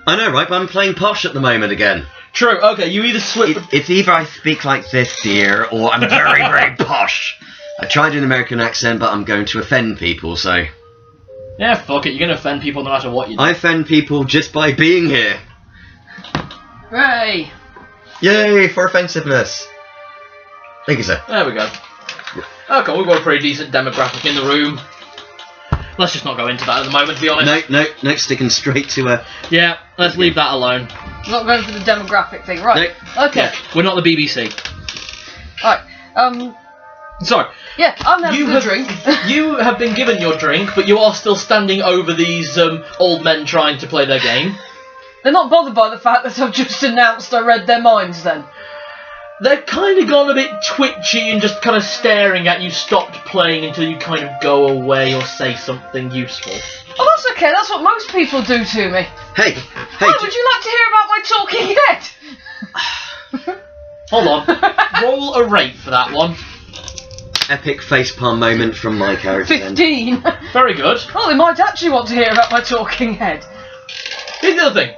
I know, right? But I'm playing posh at the moment again. True. Okay, you either switch. It's either I speak like this, dear, or I'm very, very posh. I tried an American accent, but I'm going to offend people, so... Yeah, fuck it. You're going to offend people no matter what you do. I offend people just by being here. Hooray! Yay, for offensiveness. Thank you, sir. There we go. Okay, we've got a pretty decent demographic in the room. Let's just not go into that at the moment, to be honest. No, sticking straight to Yeah, let's leave that alone. Not going for the demographic thing, right? No. Okay. Yeah, we're not the BBC. Right. Sorry. Yeah, I'm having a drink. You have been given your drink, but you are still standing over these old men trying to play their game. They're not bothered by the fact that I've just announced I read their minds, then. They've kind of gone a bit twitchy and just kind of staring at you, stopped playing until you kind of go away or say something useful. Oh, that's okay. That's what most people do to me. Hey. Oh, would you like to hear about my talking head? Hold on. Roll a rate for that one. Epic facepalm moment from my character. 15. Very good. Oh, they might actually want to hear about my talking head. Here's the other thing.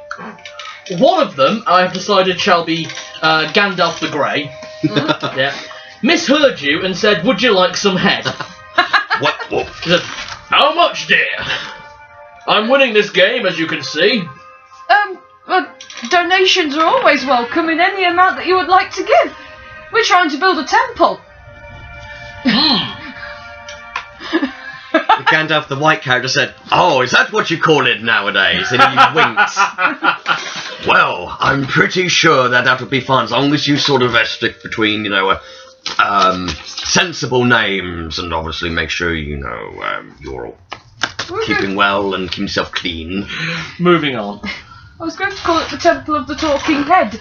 One of them, I have decided, shall be Gandalf the Grey. Yeah. Misheard you and said, "Would you like some head?" What? She said, "How much, dear? I'm winning this game, as you can see." Well, donations are always welcome in any amount that you would like to give. We're trying to build a temple. Gandalf the white character said, "Oh, is that what you call it nowadays?" And he winked. Well, I'm pretty sure that would be fine, as long as you sort of stick between, sensible names, and obviously make sure, you're all keeping well and keep yourself clean. Moving on. I was going to call it the Temple of the Talking Head.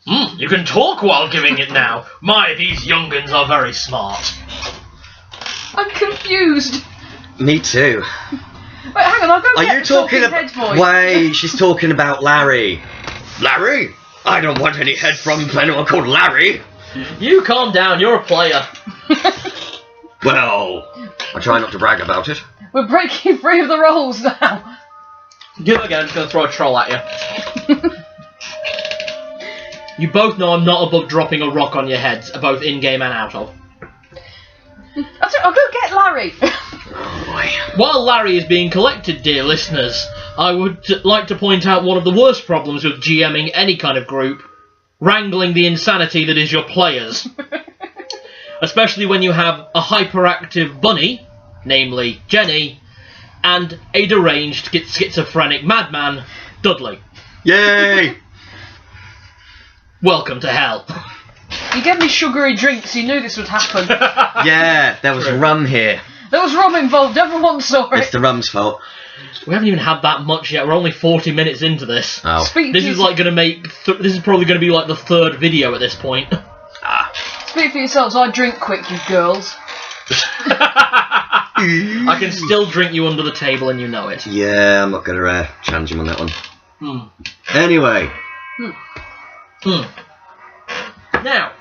You can talk while giving it now. My, these young'uns are very smart. I'm confused. Me too. Wait, hang on, I'll go get the talking head voice. Wait, she's talking about Larry. Larry? I don't want any head from anyone called Larry. You calm down, you're a player. Well, I try not to brag about it. We're breaking free of the rolls now. Give it again, I'm just going to throw a troll at you. You both know I'm not above dropping a rock on your heads, both in-game and out of. I'll go get Larry. Oh boy. While Larry is being collected, dear listeners, I would like to point out one of the worst problems with GMing any kind of group: wrangling the insanity that is your players. Especially when you have a hyperactive bunny, namely Jenni, and a deranged schizophrenic madman, Dudley. Yay! Welcome to hell. You gave me sugary drinks, you knew this would happen. Yeah, there was rum here. There was rum involved, everyone saw it. It's the rum's fault. We haven't even had that much yet, we're only 40 minutes into this. Oh. This is like going to make... this is probably going to be like the third video at this point. Speak for yourselves, I drink quick, you girls. I can still drink you under the table and you know it. Yeah, I'm not going to challenge him on that one. Anyway. Now,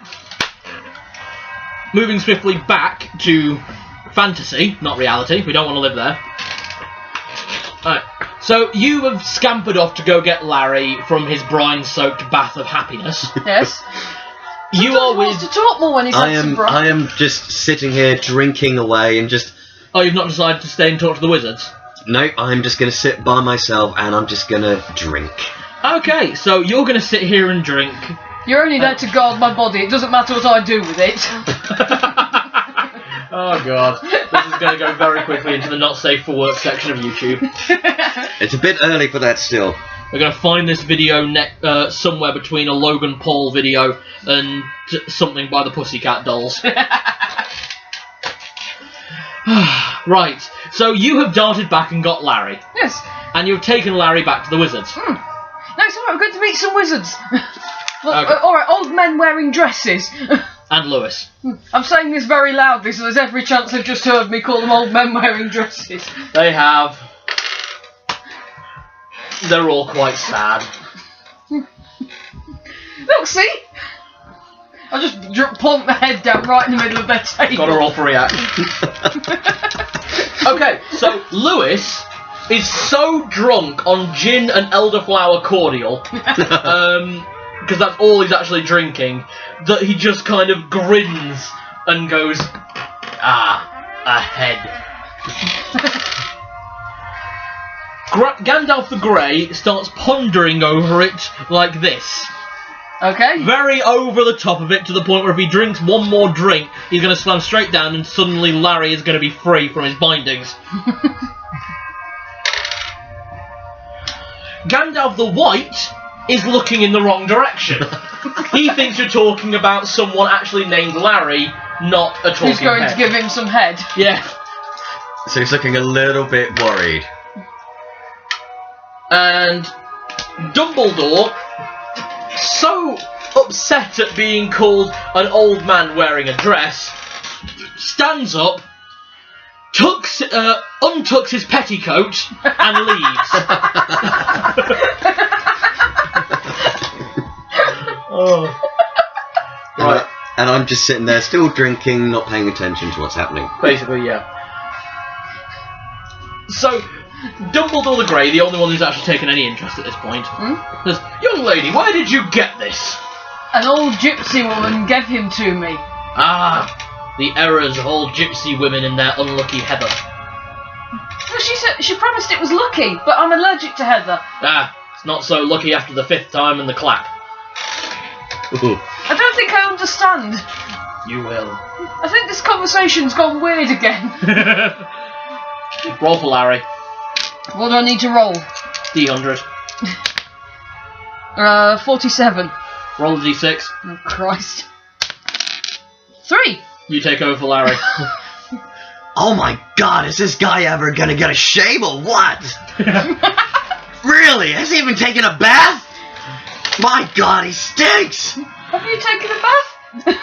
moving swiftly back to fantasy, not reality. We don't want to live there. Alright, so you have scampered off to go get Larry from his brine-soaked bath of happiness. Yes. You are with... to talk more when he's had some brine. I am just sitting here drinking away and just... Oh, you've not decided to stay and talk to the wizards? No, I'm just going to sit by myself and I'm just going to drink. Okay, so you're going to sit here and drink. You're only there to guard my body, it doesn't matter what I do with it. Oh god, this is going to go very quickly into the not safe for work section of YouTube. It's a bit early for that still. We're going to find this video somewhere between a Logan Paul video and something by the Pussycat Dolls. Right, so you have darted back and got Larry. Yes. And you've taken Larry back to the wizards. No, it's alright, we're going to meet some wizards. Look, Okay. alright, old men wearing dresses. And Lewis. I'm saying this very loudly, so there's every chance they've just heard me call them old men wearing dresses. They have. They're all quite sad. Look, see? I just plonk my head down right in the middle of their table. Got to roll for react. Okay, so Lewis is so drunk on gin and elderflower cordial, because that's all he's actually drinking, that he just kind of grins and goes, a head. Gandalf the Grey starts pondering over it like this. Okay. Very over the top of it, to the point where if he drinks one more drink, he's going to slam straight down and suddenly Larry is going to be free from his bindings. Gandalf the White is looking in the wrong direction. He thinks you're talking about someone actually named Larry, not a talking Who's going head. to give him some head. Yeah. So he's looking a little bit worried. And Dumbledore, so upset at being called an old man wearing a dress, stands up, untucks his petticoat, and leaves. Oh. Right. And I'm just sitting there, still drinking, not paying attention to what's happening. Basically, yeah. So, Dumbledore the Grey, the only one who's actually taken any interest at this point, says, "Young lady, where did you get this?" An old gypsy woman gave him to me. Ah, the errors of old gypsy women and their unlucky heather. Well, she promised it was lucky, but I'm allergic to heather. Ah, it's not so lucky after the 5th time in the clap. Ooh. I don't think I understand. You will. I think this conversation's gone weird again. Roll for Larry. What do I need to roll? D100. 47. Roll a D6. Oh, Christ. 3. You take over for Larry. Oh my god, is this guy ever gonna get a shave or what? Really? Has he even taken a bath? My god, he stinks! Have you taken a bath?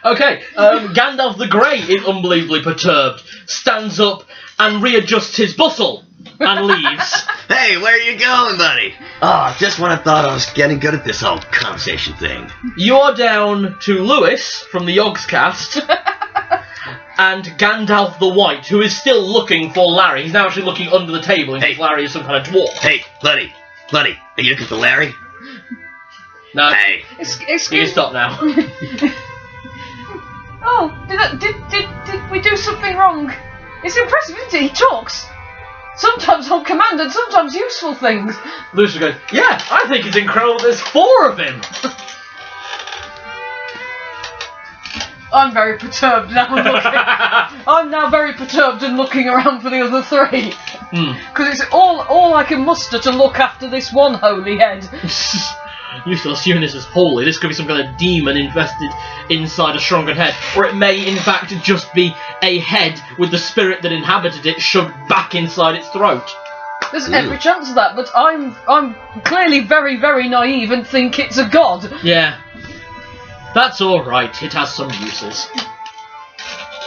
Okay, Gandalf the Grey is unbelievably perturbed, stands up and readjusts his bustle, and leaves. Hey, where are you going, buddy? Oh, just when I thought I was getting good at this whole conversation thing. You're down to Lewis from the Yogscast, and Gandalf the White, who is still looking for Larry. He's now actually looking under the table in case Larry is some kind of dwarf. Hey, buddy, are you looking for Larry? No, Hey. Excuse you can stop now. Oh, did we do something wrong? It's impressive, isn't it? He talks. Sometimes on command and sometimes useful things. Lewis goes, yeah, I think it's incredible there's 4 of him. I'm very perturbed now. I'm now very perturbed and looking around for the other 3. Because it's all I can muster to look after this one holy head. You still assume this is holy. This could be some kind of demon invested inside a shrunken head. Or it may, in fact, just be a head with the spirit that inhabited it shoved back inside its throat. There's every chance of that, but I'm clearly very, very naive and think it's a god. Yeah. That's alright. It has some uses.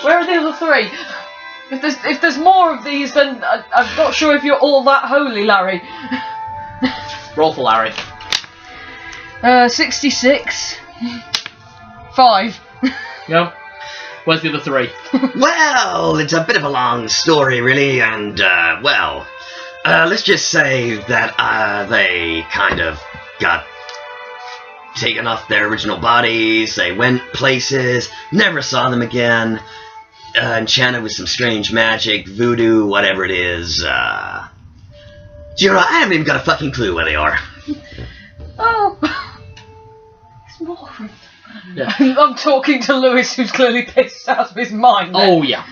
Where are the other 3? If there's more of these, then I'm not sure if you're all that holy, Larry. Roll for Larry. 66. 5. Yep. Where's the other 3? Well, it's a bit of a long story, really, and, let's just say that, they kind of got taken off their original bodies, they went places, never saw them again, enchanted with some strange magic, voodoo, whatever it is, Jiro, I haven't even got a fucking clue where they are. Oh. There's more of them. Yeah. I'm talking to Lewis, who's clearly pissed out of his mind. Oh, yeah.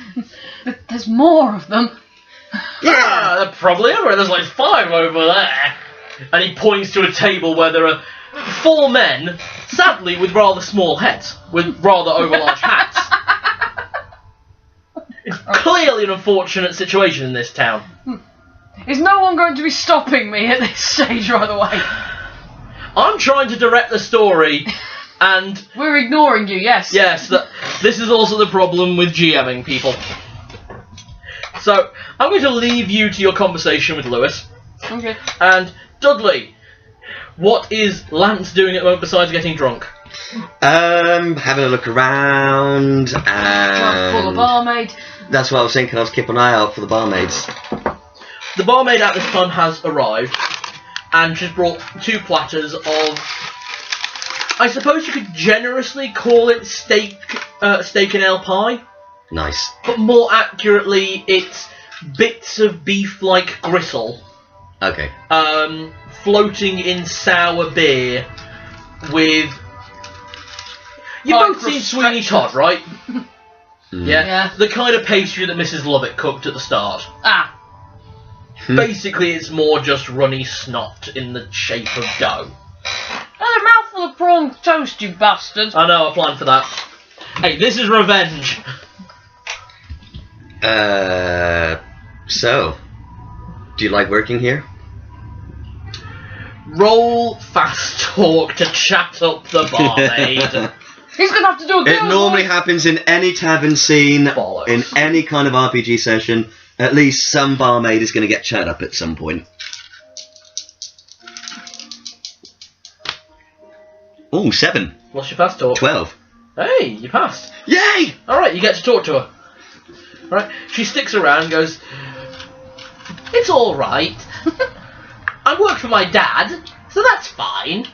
There's more of them. Yeah, they're probably everywhere. There's like 5 over there. And he points to a table where there are 4 men, sadly with rather small heads, with rather overlarge hats. It's clearly an unfortunate situation in this town. Is no one going to be stopping me at this stage right away? I'm trying to direct the story, and... We're ignoring you, yes. Yes, this is also the problem with GMing people. So, I'm going to leave you to your conversation with Lewis. Okay. And, Dudley, what is Lance doing at the moment besides getting drunk? Having a look around, Trunk full of and... barmaid. That's what I was thinking. I was keeping an eye out for the barmaids. The barmaid at this time has arrived, and she's brought 2 platters of... I suppose you could generously call it steak and ale pie. Nice. But more accurately, it's bits of beef-like gristle. Okay. Floating in sour beer with... You've both seen Sweeney Todd, right? Yeah? The kind of pastry that Mrs. Lovett cooked at the start. Ah. Basically, it's more just runny snot in the shape of dough. That's a mouthful of prawn toast, you bastard. I know, I planned for that. Hey, this is revenge. So, do you like working here? Roll fast talk to chat up the barmaid. He's going to have to do a It normally happens in any tavern scene, Bollocks. in any kind of RPG session. At least some barmaid is going to get chat up at some point. Ooh, 7. What's your fast talk? 12. Hey, you passed. Yay! Alright, you get to talk to her. Alright, she sticks around and goes, it's alright. I work for my dad, so that's fine.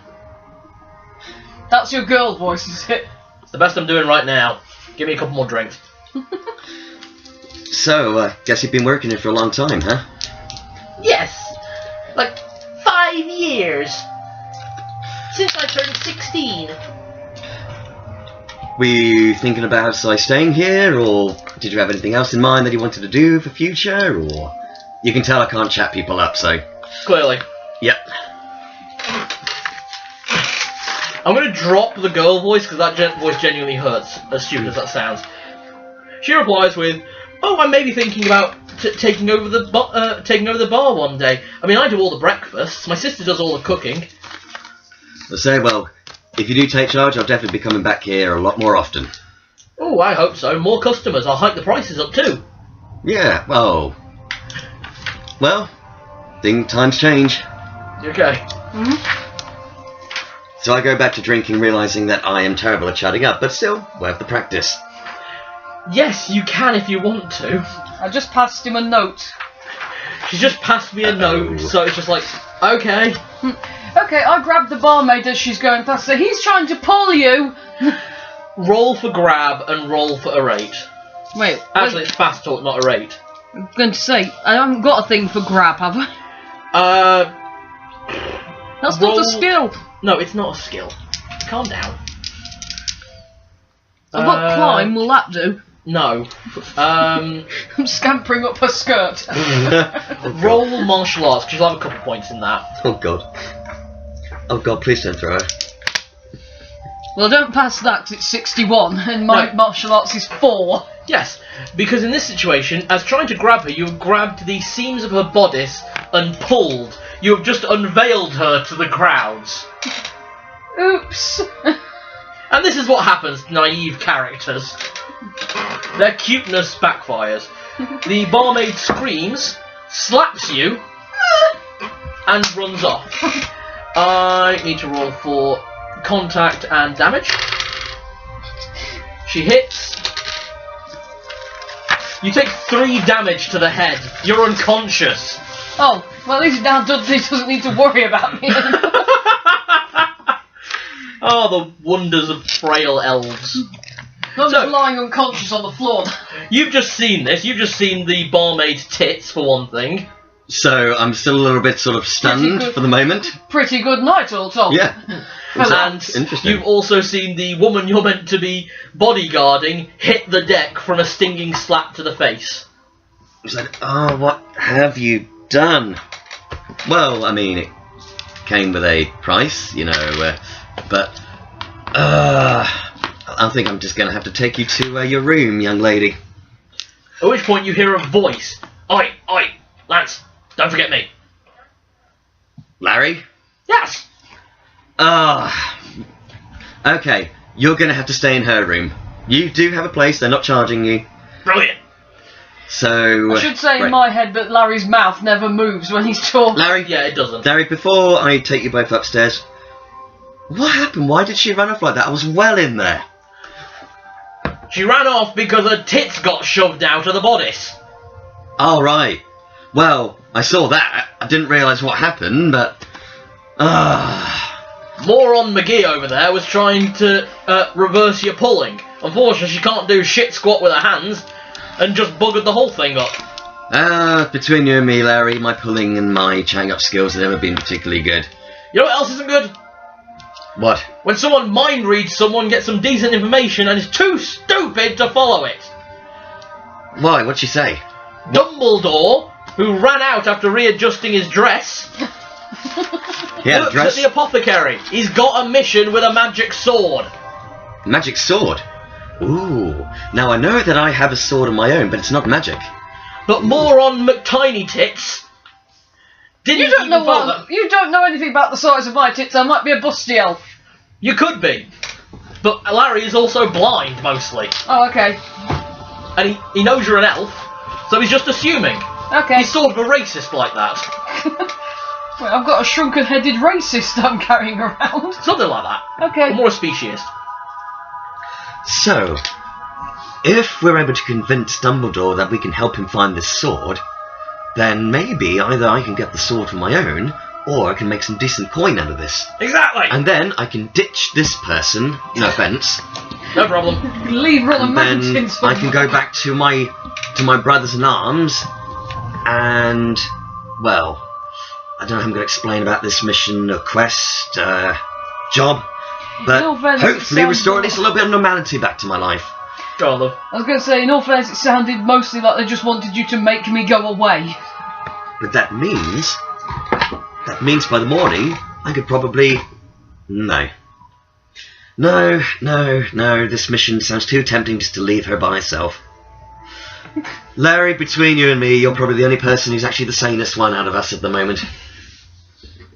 That's your girl voice, is it? It's the best I'm doing right now. Give me a couple more drinks. So, guess you've been working here for a long time, huh? Yes, like 5 years. Since I turned 16. Were you thinking about staying here, or did you have anything else in mind that you wanted to do for future, or... You can tell I can't chat people up, so... Clearly. Yep. I'm going to drop the girl voice, because that voice genuinely hurts, as stupid as that sounds. She replies with, oh, I'm maybe thinking about taking over the bar one day. I mean, I do all the breakfasts. My sister does all the cooking. I say, well, if you do take charge, I'll definitely be coming back here a lot more often. Oh, I hope so. More customers. I'll hike the prices up too. Yeah, well... Well, times change. Okay. So I go back to drinking, realising that I am terrible at shutting up, but still, worth the practice. Yes, you can if you want to. I just passed him a note. She's just passed me a note, so it's just like, okay. Okay, I grabbed the barmaid as she's going past, so he's trying to pull you. Roll for grab and roll for irate. Wait. Actually, it's fast talk, not irate. I'm going to say, I haven't got a thing for grab, have I? That's not a skill. No, it's not a skill. Calm down. I've got climb, will that do? No. I'm scampering up her skirt. Roll martial arts, because you'll have a couple points in that. Oh god. Oh god, please don't throw it. Well, I don't pass that because it's 61, and my martial arts is 4. Yes, because in this situation, as trying to grab her, you have grabbed the seams of her bodice and pulled. You have just unveiled her to the crowds. Oops. And this is what happens to naive characters. Their cuteness backfires. The barmaid screams, slaps you, and runs off. I need to roll for contact and damage. She hits. You take 3 damage to the head. You're unconscious. Oh, well, at least now Dudley doesn't need to worry about me. Oh, the wonders of frail elves. I'm just lying unconscious on the floor. You've just seen this. You've just seen the barmaid's tits, for one thing. So, I'm still a little bit sort of stunned for the moment. Pretty good night, all told. Yeah. And interesting. You've also seen the woman you're meant to be bodyguarding hit the deck from a stinging slap to the face. It's like, oh, what have you done? Well, I mean, it came with a price, you know, but I think I'm just going to have to take you to your room, young lady. At which point you hear a voice. Oi, oi, Lance, don't forget me. Larry? Yes. Okay, you're going to have to stay in her room. You do have a place, they're not charging you. Brilliant. So... I should say in my head that Larry's mouth never moves when he's talking. Larry? Yeah, it doesn't. Larry, before I take you both upstairs, what happened? Why did she run off like that? I was well in there. She ran off because her tits got shoved out of the bodice. Oh, right. Well, I saw that. I didn't realise what happened, but... Moron McGee over there was trying to reverse your pulling. Unfortunately, she can't do shit squat with her hands, and just buggered the whole thing up. Between you and me, Larry, my pulling and my chatting up skills have never been particularly good. You know what else isn't good? What? When someone mind reads someone, gets some decent information, and is too stupid to follow it. Why? What'd she say? Dumbledore, who ran out after readjusting his dress, Yeah, works dress. at the apothecary. He's got a mission with a magic sword. Magic sword? Ooh. Now, I know that I have a sword of my own, but it's not magic. But moron McTiny Tits didn't You don't even know bother. you don't know anything about the size of my tits. I might be a busty elf. You could be. But Larry is also blind, mostly. Oh, okay. And he knows you're an elf, so he's just assuming. Okay. He's sort of a racist like that. Wait, I've got a shrunken-headed racist I'm carrying around. Something like that. Okay. Or more a speciesist. So, if we're able to convince Dumbledore that we can help him find this sword, then maybe either I can get the sword for my own, or I can make some decent coin out of this. Exactly! And then I can ditch this person, no offence, No problem. Leave Run and then I can go back to my brothers in arms, and, well, I don't know how I'm going to explain about this mission or quest, job, but No offence, hopefully it restore at sounds- least a little bit of normality back to my life. Go on, love. I was going to say, in all fairness, it sounded mostly like they just wanted you to make me go away. But that means by the morning, I could probably... No, this mission sounds too tempting just to leave her by herself. Larry, between you and me, you're probably the only person who's actually the sanest one out of us at the moment.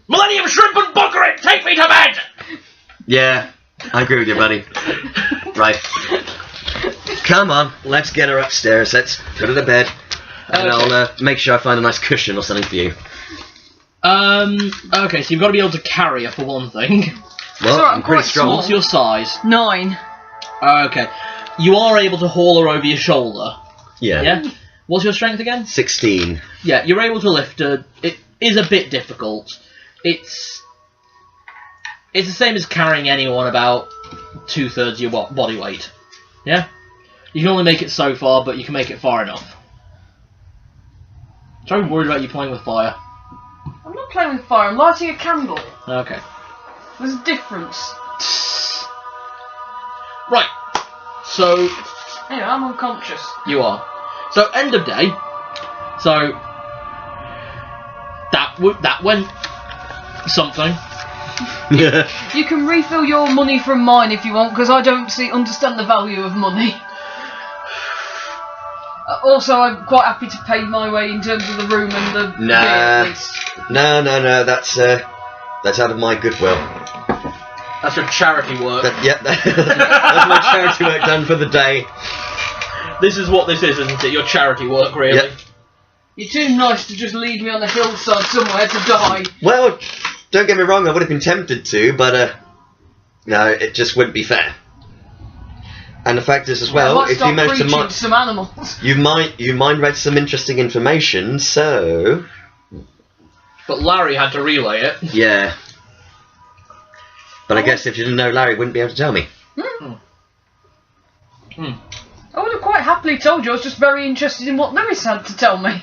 Millennium Shrimp and Buckering! Take me to bed! Yeah, I agree with you, buddy. Right. Come on, let's get her upstairs. Let's put her to bed. And Okay. I'll make sure I find a nice cushion or something for you. Okay, so you've got to be able to carry her for one thing. Well, alright, I'm I'm pretty quite strong. small. What's your size? 9. Okay. You are able to haul her over your shoulder. Yeah. Yeah? What's your strength again? 16. Yeah, you're able to lift her. It is a bit difficult. It's the same as carrying anyone about 2/3 your body weight. Yeah? You can only make it so far, but you can make it far enough. So I'm worried about you playing with fire. I'm not playing with fire, I'm lighting a candle. Okay. There's a difference. Right. So Anyway, I'm unconscious. you are. So end of day. So that went something. You can refill your money from mine if you want, because I don't understand the value of money. Also, I'm quite happy to pay my way in terms of the room and the beer, at least. No, that's out of my goodwill. That's your charity work. That's my charity work done for the day. This is what this is, isn't it? Your charity work, really. Yep. You're too nice to just leave me on a hillside somewhere to die. Well, don't get me wrong, I would have been tempted to, but no, it just wouldn't be fair. And the fact is, as well, I might if you start manage to preaching to some animals. you might read some interesting information, so But Larry had to relay it. yeah. But I guess if you didn't know, Larry wouldn't be able to tell me. I would have quite happily told you. I was just very interested in what Lewis had to tell me.